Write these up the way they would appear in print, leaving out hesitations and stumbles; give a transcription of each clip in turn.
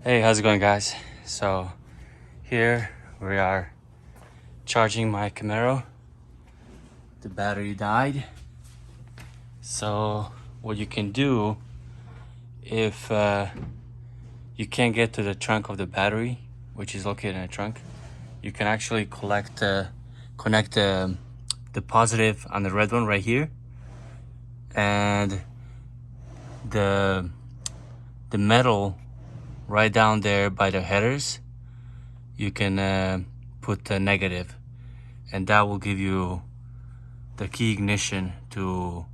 Hey, how's it going, guys? So here we are charging my Camaro. The battery died. So what you can do if you can't get to the trunk of the battery, which is located in the trunk, you can actually connect the positive on the red one right here, and the metal right down there by the headers. You can put the negative, and that will give you the key ignition to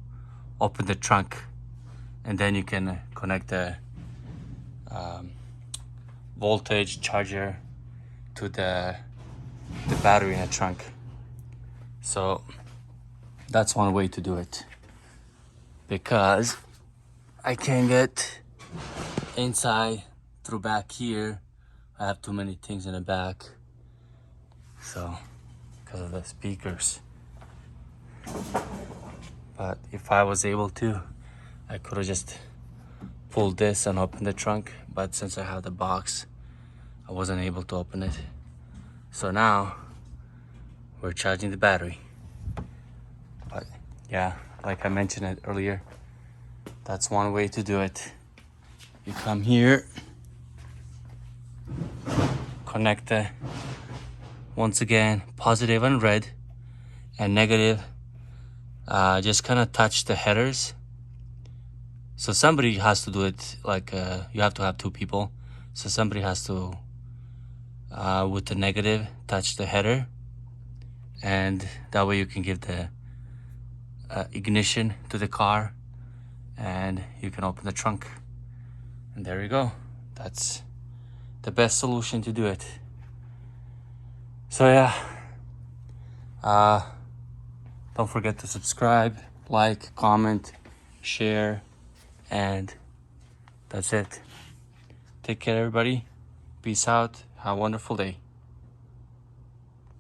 open the trunk, and then you can connect the voltage charger to the battery in the trunk. So that's one way to do it, because I can't get inside through back here. I have too many things in the back, so because of the speakers. But if I was able to, I could have just pulled this and opened the trunk, but since I have the box, I wasn't able to open it. So now we're charging the battery. But yeah, like I mentioned it earlier, that's one way to do it. You come here, connect the, once again, positive on red and negative, just kind of touch the headers. So somebody has to do it, like you have to have two people. So somebody has to, with the negative, touch the header, and that way you can give the ignition to the car, and you can open the trunk. And there you go. That's the best solution to do it. So yeah, don't forget to subscribe, like, comment, share, and that's it. Take care, everybody. Peace out. Have a wonderful day.